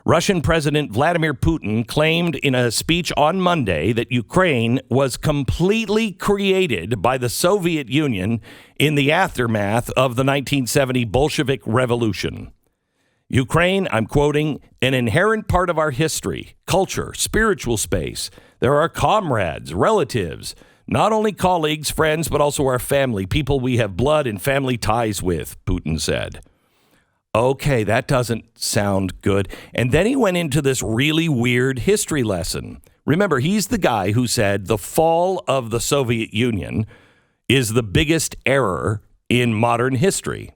Russian President Vladimir Putin claimed in a speech on Monday that Ukraine was completely created by the Soviet Union in the aftermath of the 1970 Bolshevik Revolution. Ukraine, I'm quoting, an inherent part of our history, culture, spiritual space. There are comrades, relatives, not only colleagues, friends, but also our family, people we have blood and family ties with, Putin said. Okay, that doesn't sound good. And then he went into this really weird history lesson. Remember, he's the guy who said the fall of the Soviet Union is the biggest error in modern history.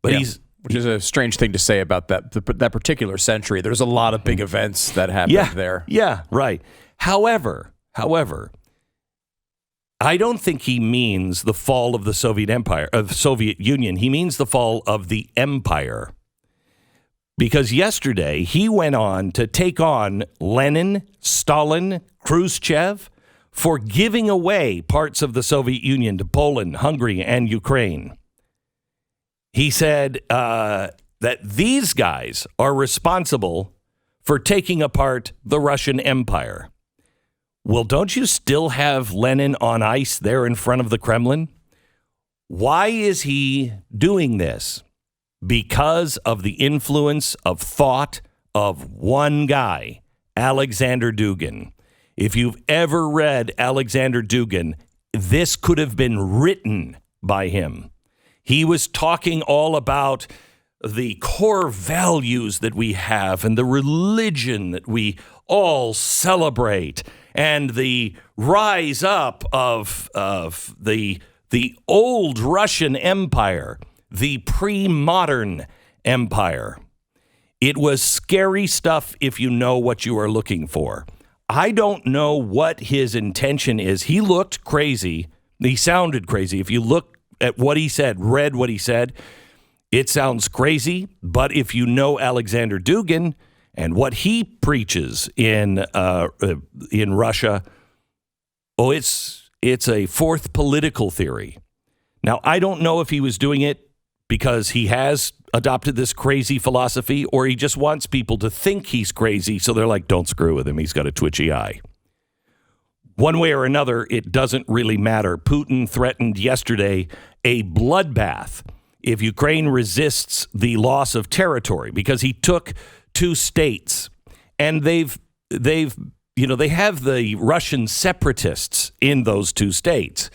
But which is a strange thing to say about that particular century. There's a lot of big events that happened there. Yeah, right. However, I don't think he means the fall of the Soviet Union. He means the fall of the empire. Because yesterday he went on to take on Lenin, Stalin, Khrushchev for giving away parts of the Soviet Union to Poland, Hungary, and Ukraine. He said that these guys are responsible for taking apart the Russian Empire. Well, don't you still have Lenin on ice there in front of the Kremlin? Why is he doing this? Because of the influence of thought of one guy, Alexander Dugin. If you've ever read Alexander Dugin, this could have been written by him. He was talking all about the core values that we have and the religion that we all celebrate and the rise up of the old Russian Empire, the pre-modern empire. It was scary stuff if you know what you are looking for. I don't know what his intention is. He looked crazy. He sounded crazy. If you look at what he said, read what he said, it sounds crazy. But if you know Alexander Dugin and what he preaches in Russia, it's a fourth political theory. Now, I don't know if he was doing it because he has adopted this crazy philosophy or he just wants people to think he's crazy. So they're like, don't screw with him. He's got a twitchy eye. One way or another, it doesn't really matter. Putin threatened yesterday a bloodbath if Ukraine resists the loss of territory because he took 2 states and they have the Russian separatists in those 2 states.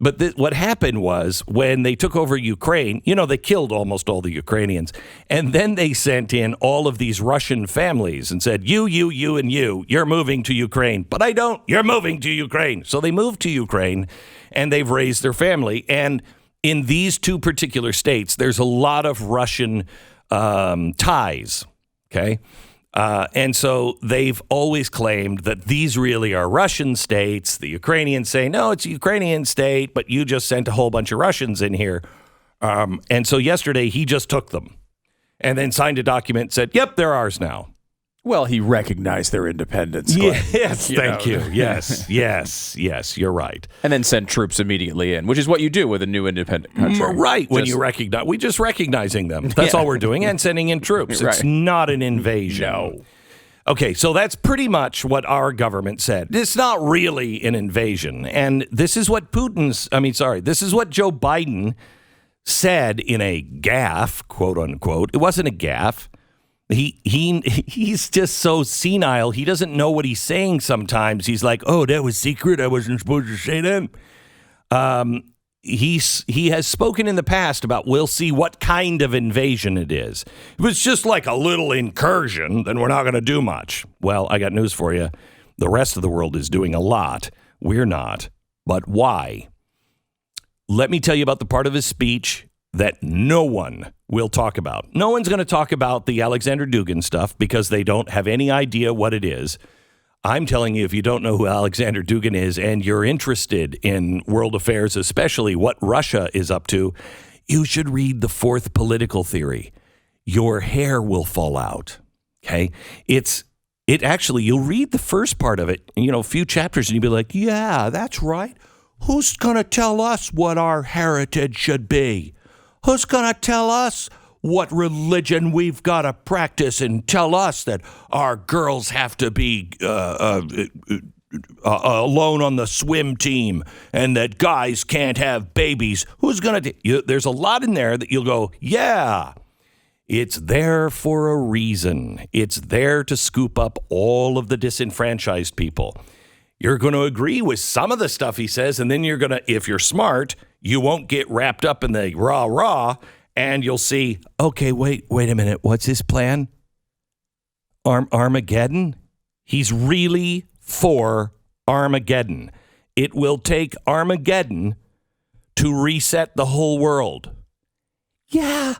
But what happened was when they took over Ukraine, they killed almost all the Ukrainians. And then they sent in all of these Russian families and said, you, and you're moving to Ukraine. But I don't. You're moving to Ukraine. So they moved to Ukraine and they've raised their family. And in these 2 particular states, there's a lot of Russian ties. Okay. And so they've always claimed that these really are Russian states. The Ukrainians say, no, it's a Ukrainian state, but you just sent a whole bunch of Russians in here. And so yesterday he just took them and then signed a document and said, yep, they're ours now. Well, he recognized their independence. Yes, thank you. Yes, you're right. And then send troops immediately in, which is what you do with a new independent country. Right, when you recognize. We're just recognizing them. That's all we're doing, and sending in troops. Right. It's not an invasion. No. Okay, so that's pretty much what our government said. It's not really an invasion. And this is what this is what Joe Biden said in a gaffe, quote unquote. It wasn't a gaffe. He's just so senile. He doesn't know what he's saying sometimes. He's like, oh, that was secret. I wasn't supposed to say that. He has spoken in the past about we'll see what kind of invasion it is. If it's just like a little incursion, then we're not going to do much. Well, I got news for you. The rest of the world is doing a lot. We're not. But why? Let me tell you about the part of his speech that no one will talk about. No one's going to talk about the Alexander Dugin stuff because they don't have any idea what it is. I'm telling you, if you don't know who Alexander Dugin is and you're interested in world affairs, especially what Russia is up to, you should read The Fourth Political Theory. Your hair will fall out. Okay? You'll read the first part of it, a few chapters, and you'll be like, yeah, that's right. Who's going to tell us what our heritage should be? Who's going to tell us what religion we've got to practice and tell us that our girls have to be alone on the swim team and that guys can't have babies. Who's going to there's a lot in there that you'll go, yeah, it's there for a reason. It's there to scoop up all of the disenfranchised people. You're going to agree with some of the stuff he says, and then you're going to, if you're smart, you won't get wrapped up in the rah, and you'll see, okay, wait a minute. What's his plan? Armageddon? He's really for Armageddon. It will take Armageddon to reset the whole world. Yeah,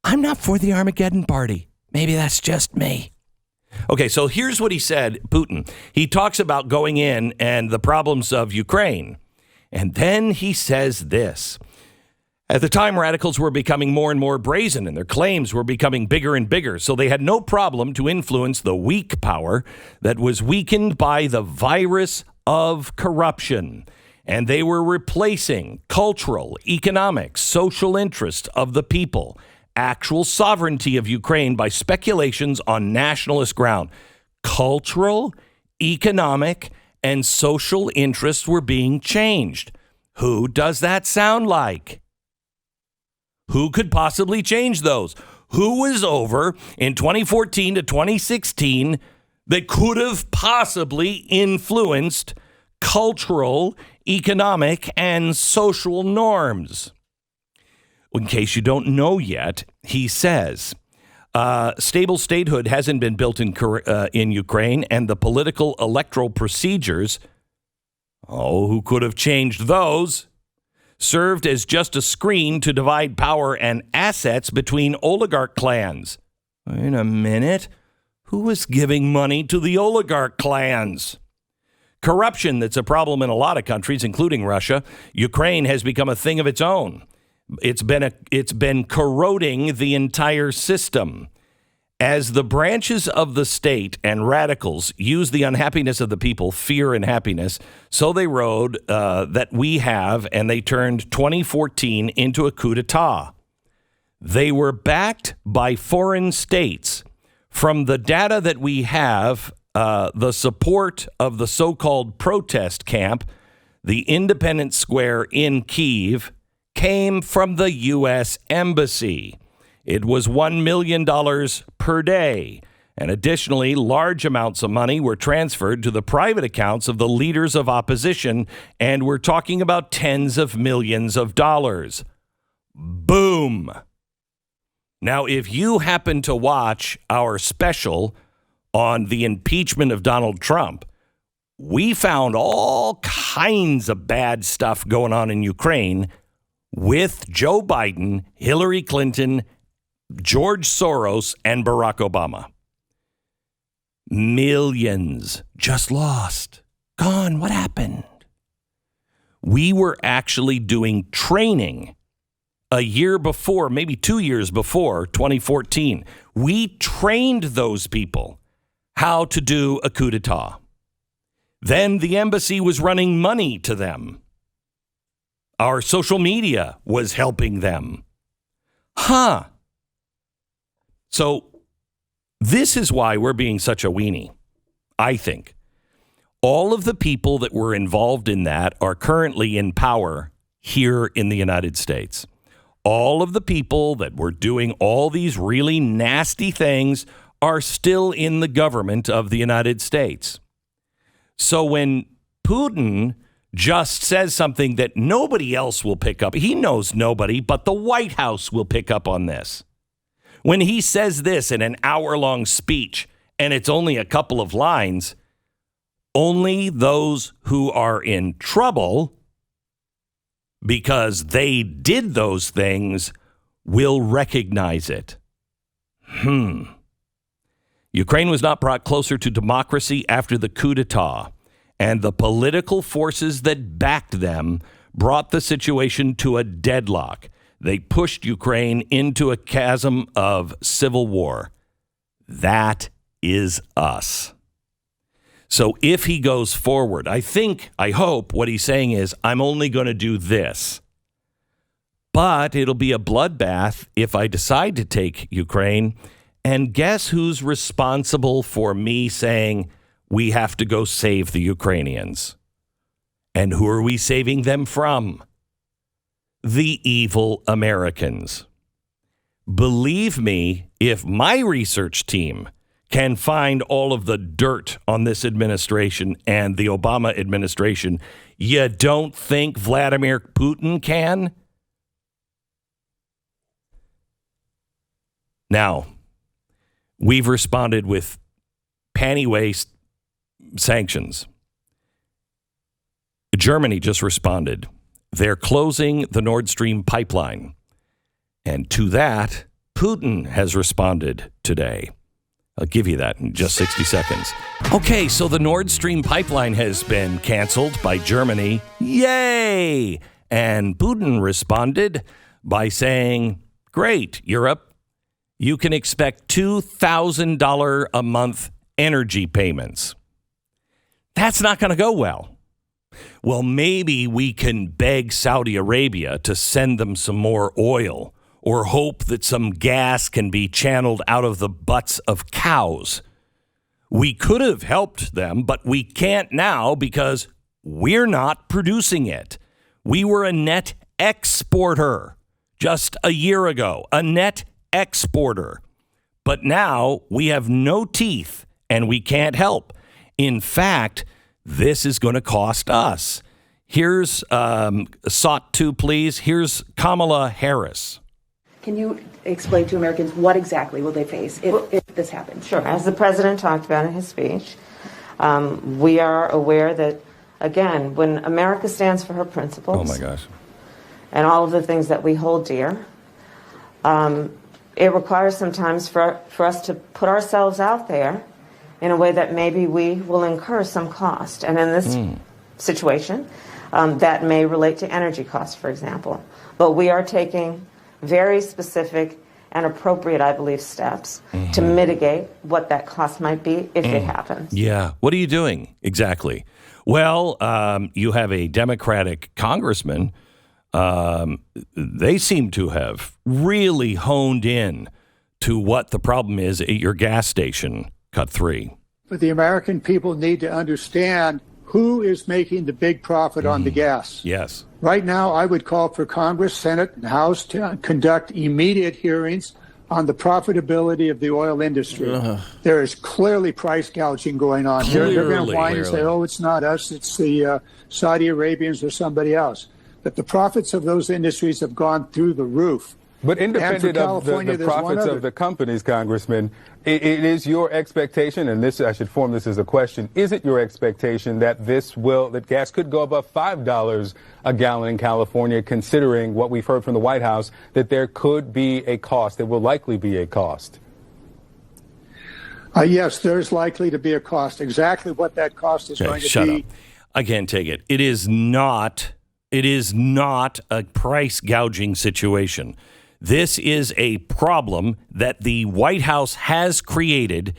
I'm not for the Armageddon party. Maybe that's just me. Okay, so here's what he said, Putin. He talks about going in and the problems of Ukraine. And then he says this. At the time, radicals were becoming more and more brazen, and their claims were becoming bigger and bigger. So they had no problem to influence the weak power that was weakened by the virus of corruption. And they were replacing cultural, economic, social interest of the people, actual sovereignty of Ukraine by speculations on nationalist ground. Cultural, economic, and social interests were being changed. Who does that sound like? Who could possibly change those? Who was over in 2014 to 2016 that could have possibly influenced cultural, economic, and social norms? In case you don't know yet, he says, stable statehood hasn't been built in Ukraine, and the political electoral procedures, who could have changed those? Served as just a screen to divide power and assets between oligarch clans. Wait a minute. Who was giving money to the oligarch clans? Corruption that's a problem in a lot of countries, including Russia. Ukraine has become a thing of its own. It's been corroding the entire system. As the branches of the state and radicals use the unhappiness of the people, fear and happiness, so they rode that we have, and they turned 2014 into a coup d'etat. They were backed by foreign states. From the data that we have, the support of the so-called protest camp, the Independence Square in Kyiv, came from the U.S. Embassy. It was $1 million per day. And additionally, large amounts of money were transferred to the private accounts of the leaders of opposition, and we're talking about tens of millions of dollars. Boom. Now, if you happen to watch our special on the impeachment of Donald Trump, we found all kinds of bad stuff going on in Ukraine with Joe Biden, Hillary Clinton, George Soros, and Barack Obama. Millions just lost. Gone. What happened? We were actually doing training a year before, maybe 2 years before 2014. We trained those people how to do a coup d'etat. Then the embassy was running money to them. Our social media was helping them. So this is why we're being such a weenie, I think. All of the people that were involved in that are currently in power here in the United States. All of the people that were doing all these really nasty things are still in the government of the United States. So when Putin just says something that nobody else will pick up, he knows nobody, but the White House will pick up on this. When he says this in an hour-long speech, and it's only a couple of lines, only those who are in trouble because they did those things will recognize it. Ukraine was not brought closer to democracy after the coup d'etat, and the political forces that backed them brought the situation to a deadlock. They pushed Ukraine into a chasm of civil war. That is us. So if he goes forward, I hope what he's saying is, I'm only going to do this. But it'll be a bloodbath if I decide to take Ukraine. And guess who's responsible for me saying we have to go save the Ukrainians? And who are we saving them from? The evil Americans. Believe me, if my research team can find all of the dirt on this administration and the Obama administration, you don't think Vladimir Putin can? Now, we've responded with panty-waist sanctions. Germany just responded. They're closing the NordStream Pipeline. And to that, Putin has responded today. I'll give you that in just 60 seconds. Okay, so the Nord Stream pipeline has been canceled by Germany. Yay! And Putin responded by saying, great, Europe, you can expect $2,000 a month energy payments. That's not going to go well. Well, maybe we can beg Saudi Arabia to send them some more oil, or hope that some gas can be channeled out of the butts of cows. We could have helped them, but we can't now because we're not producing it. We were a net exporter just a year ago, a net exporter. But now we have no teeth and we can't help. In fact, this is going to cost us. Here's SOT 2, please. Here's Kamala Harris. Can you explain to Americans what exactly will they face if this happens? Sure. As the president talked about in his speech, we are aware that, again, when America stands for her principles, oh my gosh, and all of the things that we hold dear, it requires sometimes for us to put ourselves out there in a way that maybe we will incur some cost. And in this situation, that may relate to energy costs, for example. But we are taking very specific and appropriate, I believe, steps to mitigate what that cost might be if it happens. Yeah. What are you doing exactly? Well, you have a Democratic congressman. They seem to have really honed in to what the problem is at your gas station, Cut 3. But the American people need to understand who is making the big profit on the gas. Yes. Right now, I would call for Congress, Senate, and House to conduct immediate hearings on the profitability of the oil industry. There is clearly price gouging going on here. They're going to whine and say, oh, it's not us, it's the Saudi Arabians or somebody else. But the profits of those industries have gone through the roof. But independent of the profits of the companies, Congressman, it is your expectation, and this I should form this as a question, is it your expectation that that gas could go above $5 a gallon in California, considering what we've heard from the White House, that there could be a cost, there will likely be a cost? Yes, there's likely to be a cost. Exactly what that cost is going to be. Shut up. I can't take it. It is not a price gouging situation. This is a problem that the White House has created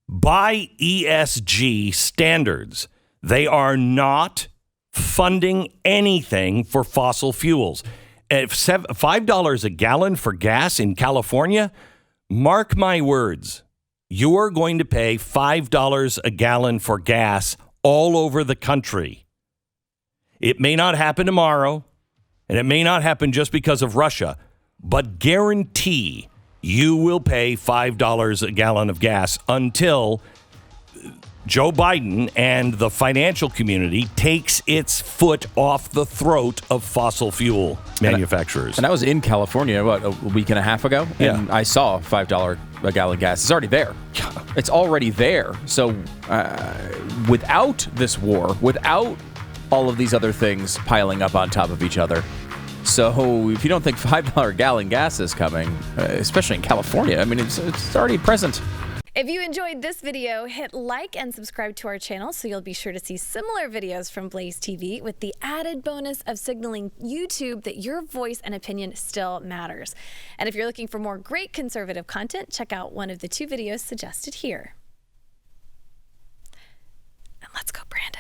by ESG standards. They are not funding anything for fossil fuels. If $5 a gallon for gas in California, mark my words, you're going to pay $5 a gallon for gas all over the country. It may not happen tomorrow, and it may not happen just because of Russia, but guarantee you will pay $5 a gallon of gas until Joe Biden and the financial community takes its foot off the throat of fossil fuel manufacturers. And I was in California, a week and a half ago, and I saw $5 a gallon gas. It's already there. It's already there. So without this war, without all of these other things piling up on top of each other. So if you don't think $5 gallon gas is coming, especially in California, I mean, it's already present. If you enjoyed this video, hit like and subscribe to our channel so you'll be sure to see similar videos from BlazeTV with the added bonus of signaling YouTube that your voice and opinion still matters. And if you're looking for more great conservative content, check out one of the 2 videos suggested here. And let's go, Brandon.